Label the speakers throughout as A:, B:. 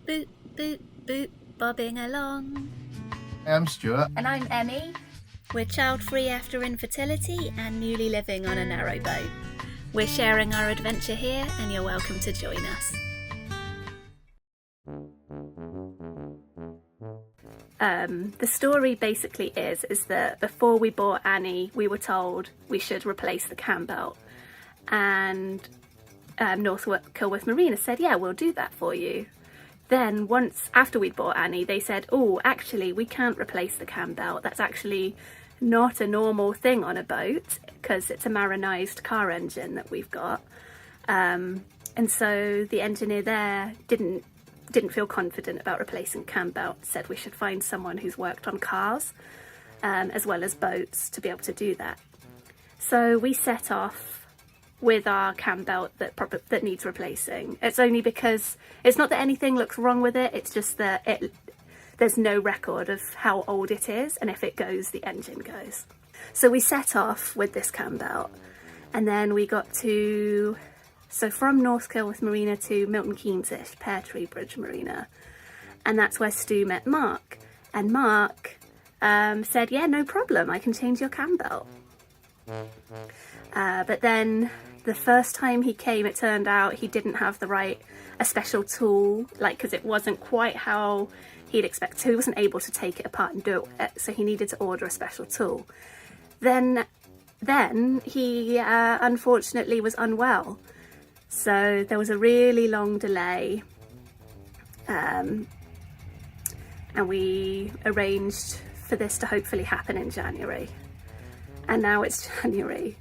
A: boop, boop, boop, bobbing along.
B: I'm Stuart.
A: And I'm Emmie. We're child-free after infertility and newly living on a narrowboat. We're sharing our adventure here and you're welcome to join us. The story basically is that before we bought Annie, we were told we should replace the cambelt. And North Kilworth Marina said, yeah, we'll do that for you. Then once after we'd bought Annie, they said, oh, actually, we can't replace the cambelt. That's actually not a normal thing on a boat because it's a marinised car engine that we've got. And so the engineer there didn't feel confident about replacing cambelt, said we should find someone who's worked on cars as well as boats to be able to do that. So we set off with our cambelt that needs replacing. It's only because it's not that anything looks wrong with it, it's just that there's no record of how old it is, and if it goes, the engine goes. So we set off with this cambelt, and then we got from North Kilworth Marina to Milton Keynes-ish, Pear Tree Bridge Marina, and that's where Stu met Mark, and Mark said, yeah, no problem, I can change your cambelt. But then the first time he came, it turned out he didn't have a special tool, because it wasn't quite how he'd expect. So he wasn't able to take it apart and do it, so he needed to order a special tool. Then he unfortunately was unwell, so there was a really long delay, and we arranged for this to hopefully happen in January. And now it's January.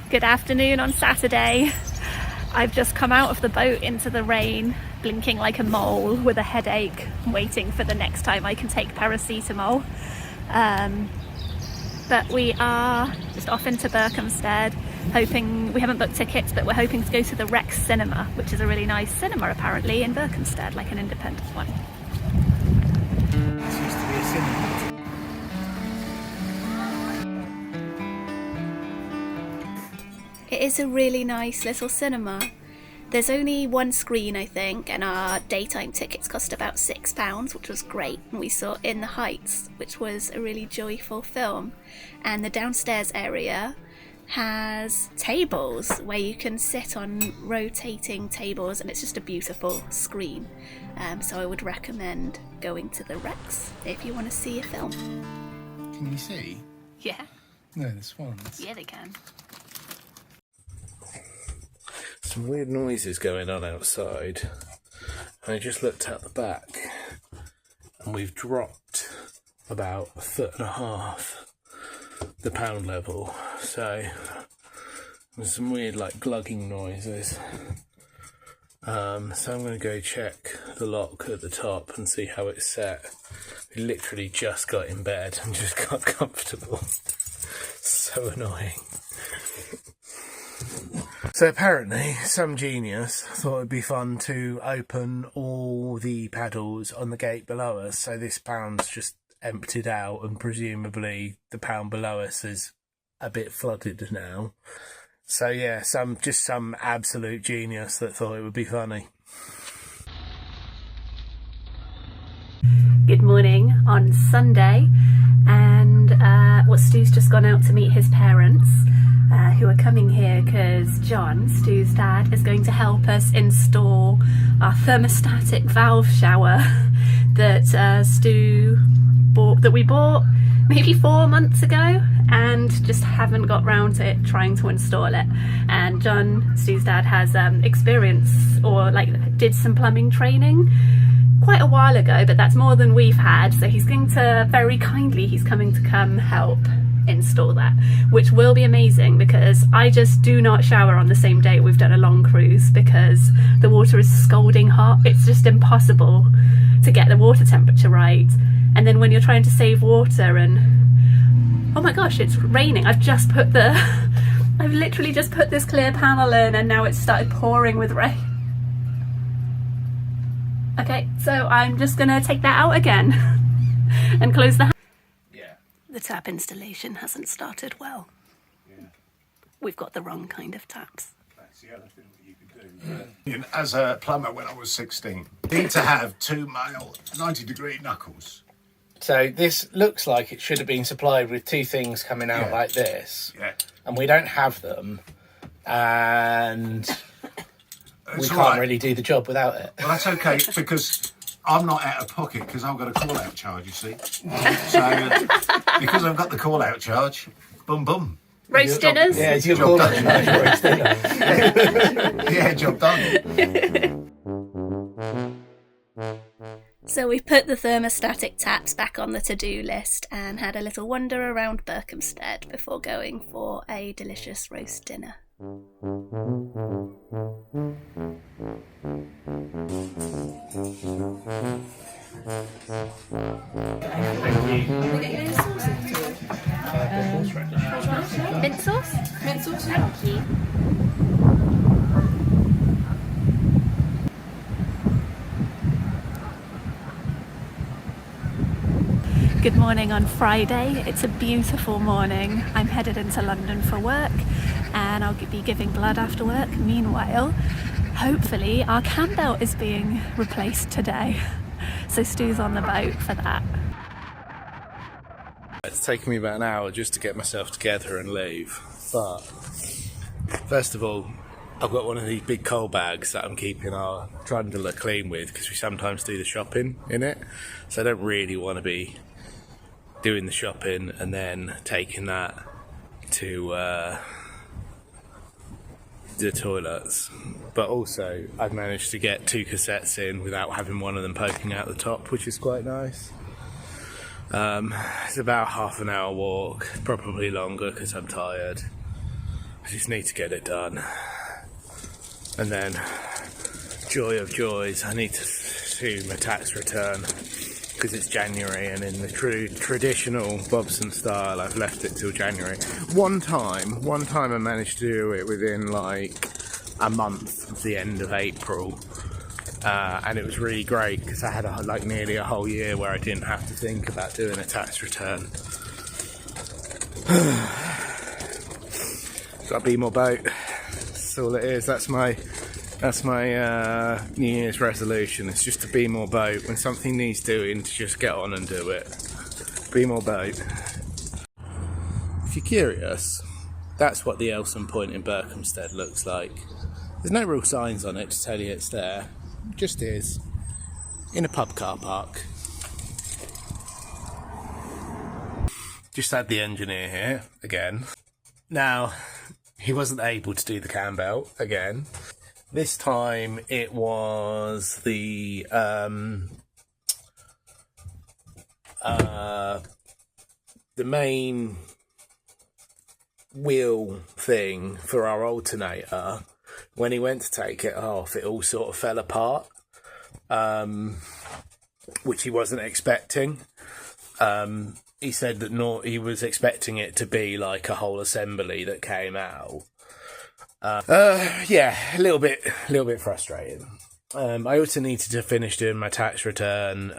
A: Good afternoon on Saturday. I've just come out of the boat into the rain, blinking like a mole with a headache, waiting for the next time I can take paracetamol. But we are just off into Berkhamsted, hoping, we haven't booked tickets, but we're hoping to go to the Rex Cinema, which is a really nice cinema apparently in Berkhamsted, like an independent one.
B: This used to be a cinema.
A: It is a really nice little cinema. There's only one screen, I think, and our daytime tickets cost about £6, which was great. And we saw In the Heights, which was a really joyful film. And the downstairs area has tables where you can sit on rotating tables, and it's just a beautiful screen. So I would recommend going to the Rex if you want to see a film.
B: Can you see?
A: Yeah.
B: No, the swans.
A: Yeah, they can.
C: Some weird noises going on outside. I just looked out the back and we've dropped about 1.5 feet the pound level, so there's some weird glugging noises. So I'm going to go check the lock at the top and see how it's set. We literally just got in bed and just got comfortable. So annoying. So apparently some genius thought it'd be fun to open all the paddles on the gate below us, so this pound's just emptied out and presumably the pound below us is a bit flooded now. So yeah, some absolute genius that thought it would be funny.
A: Good morning on Sunday, and Stu's just gone out to meet his parents who are coming here because John, Stu's dad, is going to help us install our thermostatic valve shower that we bought maybe 4 months ago and just haven't got round to trying to install it. And John, Stu's dad, has experience or did some plumbing training quite a while ago, but that's more than we've had, so he's coming to come help install that, which will be amazing because I just do not shower on the same day we've done a long cruise because the water is scalding hot. It's just impossible to get the water temperature right, and then when you're trying to save water and oh my gosh, it's raining. I've literally just put this clear panel in and now it's started pouring with rain. Okay, so I'm just gonna take that out again and close the...
B: Yeah.
A: The tap installation hasn't started well.
B: Yeah.
A: We've got the wrong kind of taps.
B: That's
D: the other thing that you could do. As a plumber when I was 16, you need to have 2 male 90-degree knuckles.
C: So this looks like it should have been supplied with 2 things coming out like this.
D: Yeah.
C: And we don't have them. And we
D: It's
C: can't
D: all right.
C: really do the job without it.
D: Well, that's okay, because I'm not out of pocket, because I've got a call-out charge, you see. So, because I've got the call-out charge, boom, boom.
A: Roast dinners?
C: Yeah, it's your call out charge for roast dinner.
D: Yeah, job done.
A: So we've put the thermostatic taps back on the to-do list and had a little wander around Berkhamsted before going for a delicious roast dinner. Mint sauce? Mint sauce, thank you. Good morning on Friday. It's a beautiful morning. I'm headed into London for work and I'll be giving blood after work. Meanwhile, hopefully our cambelt is being replaced today. So Stu's on the boat for that.
C: It's taken me about an hour just to get myself together and leave. But first of all, I've got one of these big coal bags that I'm keeping our trundler clean with because we sometimes do the shopping in it. So I don't really want to be doing the shopping and then taking that to the toilets. But also I've managed to get 2 cassettes in without having one of them poking out the top, which is quite nice. It's about half an hour walk, probably longer because I'm tired. I just need to get it done. And then, joy of joys, I need to do my tax return because it's January, and in the traditional Bobson style I've left it till January. One time I managed to do it within like a month of the end of April. And it was really great because I had like nearly a whole year where I didn't have to think about doing a tax return. Got to be more boat. That's all it is. That's my New Year's resolution. It's just to be more boat. When something needs doing, to just get on and do it. Be more boat. If you're curious, that's what the Elson Point in Berkhamsted looks like. There's no real signs on it to tell you it's there. Just is in a pub car park. Just had the engineer here again. Now he wasn't able to do the cambelt again. This time it was the main wheel thing for our alternator. When he went to take it off, it all sort of fell apart, which he wasn't expecting. He said that he was expecting it to be like a whole assembly that came out. Yeah, a little bit frustrating. I also needed to finish doing my tax return.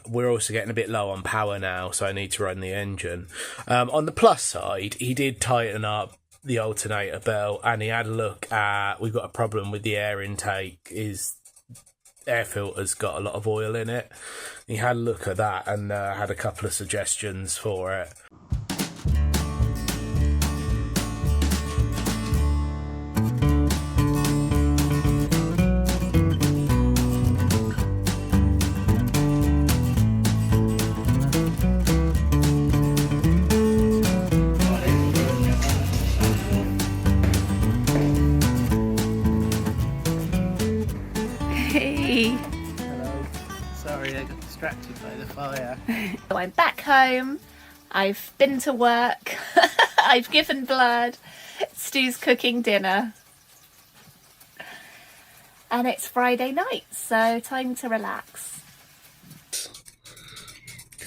C: We're also getting a bit low on power now, so I need to run the engine. On the plus side, he did tighten up the alternator belt, and he had a look at, we've got a problem with the air intake. His air filter's got a lot of oil in it. He had a look at that and had a couple of suggestions for it. Sorry, I got distracted by the fire.
A: So I'm back home, I've been to work, I've given blood, Stu's cooking dinner. And it's Friday night, so time to relax.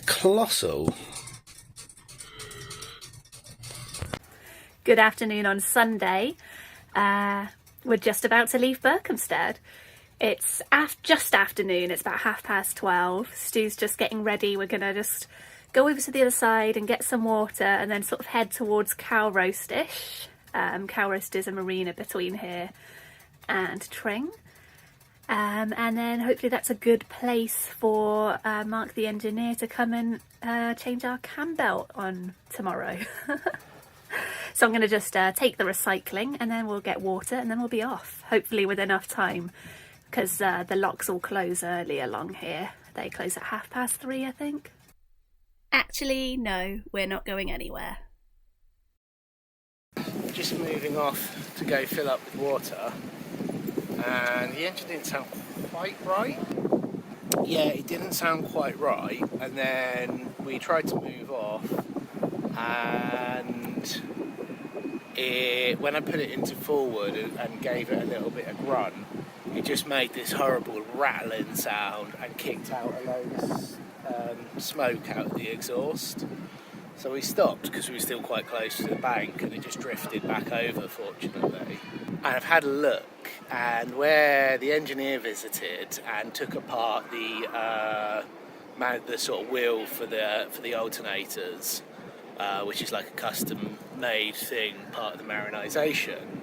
C: Colossal.
A: Good afternoon on Sunday. We're just about to leave Berkhamsted. It's just afternoon, it's about 12:30. Stu's just getting ready. We're going to just go over to the other side and get some water and then sort of head towards Cow Roast-ish. Cow Roast is a marina between here and Tring. And then hopefully that's a good place for Mark the engineer to come and change our cam belt on tomorrow. So I'm going to just take the recycling and then we'll get water and then we'll be off, hopefully with enough time, because the locks all close early along here. They close at 3:30, I think. Actually, no, we're not going anywhere.
C: Just moving off to go fill up with water, and the engine didn't sound quite right. Yeah, it didn't sound quite right, and then we tried to move off, and when I put it into forward and gave it a little bit of grunt, it just made this horrible rattling sound and kicked out a load of smoke out of the exhaust. So we stopped because we were still quite close to the bank, and it just drifted back over, fortunately. And I've had a look, and where the engineer visited and took apart the sort of wheel for the alternators, which is like a custom-made thing, part of the marinisation.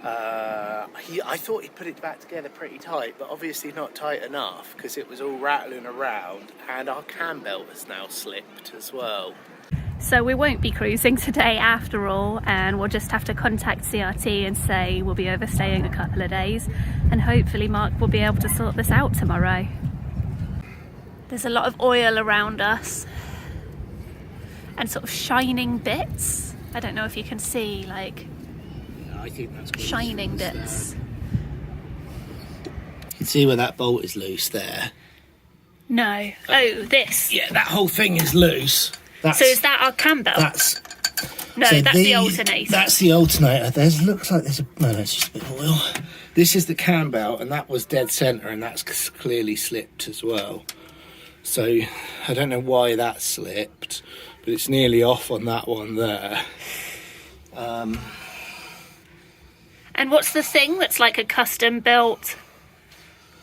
C: I thought he'd put it back together pretty tight, but obviously not tight enough because it was all rattling around, and our cam belt has now slipped as well.
A: So we won't be cruising today after all, and we'll just have to contact CRT and say we'll be overstaying a couple of days, and hopefully Mark will be able to sort this out tomorrow. There's a lot of oil around us and sort of shining bits. I don't know if you can see, like,
C: I think that's
A: shining bits.
C: You can see where that bolt is loose there.
A: No. Oh, this.
C: Yeah, that whole thing is loose.
A: So is that our cam belt? No,
C: so
A: that's the alternator.
C: That's the alternator. Looks like there's no, it's just a bit of oil. This is the cam belt, and that was dead centre, and that's clearly slipped as well. So I don't know why that slipped, but it's nearly off on that one there.
A: And what's the thing that's like a custom built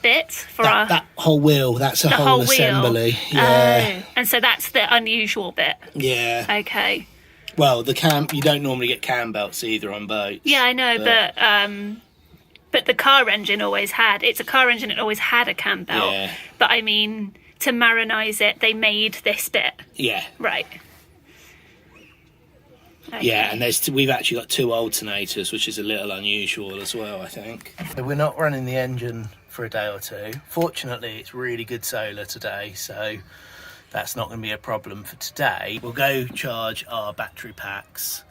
A: bit for
C: that whole wheel? That's a whole assembly.
A: Wheel.
C: Yeah.
A: And so that's the unusual bit.
C: Yeah.
A: Okay.
C: Well, you don't normally get cam belts either on boats.
A: Yeah, I know, but the car engine always had. It's a car engine. It always had a cam belt.
C: Yeah.
A: But I mean, to marinise it, they made this bit.
C: Yeah.
A: Right. Okay.
C: Yeah, and we've actually got 2 alternators, which is a little unusual as well, I think. So we're not running the engine for a day or two. Fortunately, it's really good solar today, so that's not going to be a problem for today. We'll go charge our battery packs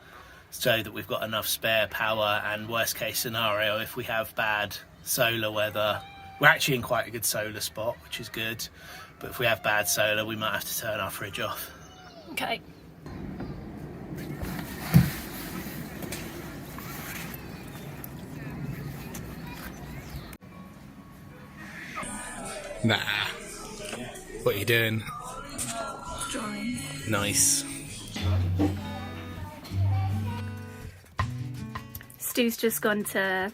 C: so that we've got enough spare power, and worst case scenario, if we have bad solar weather, we're actually in quite a good solar spot, which is good, but if we have bad solar, we might have to turn our fridge off.
A: Okay.
C: Nah. What are you doing?
A: Drawing.
C: Nice.
A: Stu's just gone to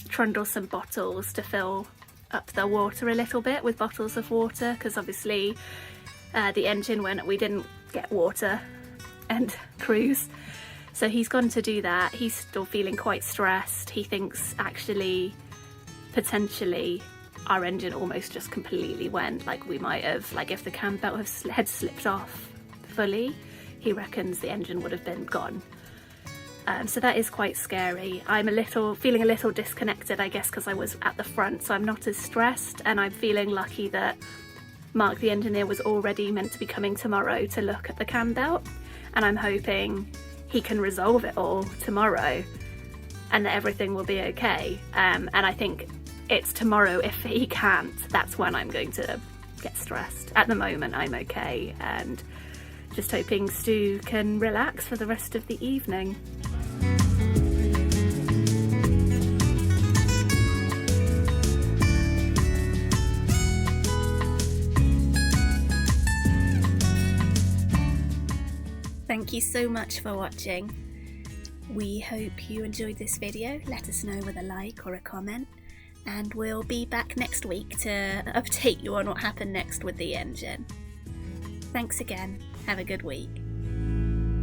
A: trundle some bottles to fill up the water a little bit with bottles of water, because obviously the engine, when we didn't get water and cruise, so he's gone to do that. He's still feeling quite stressed. He thinks actually potentially our engine almost just completely went, like we might have, like if the cam belt had slipped off fully, he reckons the engine would have been gone. So that is quite scary. I'm feeling a little disconnected, I guess, because I was at the front, so I'm not as stressed, and I'm feeling lucky that Mark the engineer was already meant to be coming tomorrow to look at the cam belt, and I'm hoping he can resolve it all tomorrow and that everything will be okay. And I think it's tomorrow. If he can't, that's when I'm going to get stressed. At the moment I'm okay, and just hoping Stu can relax for the rest of the evening. Thank you so much for watching. We hope you enjoyed this video. Let us know with a like or a comment, and we'll be back next week to update you on what happened next with the engine. Thanks again. Have a good week.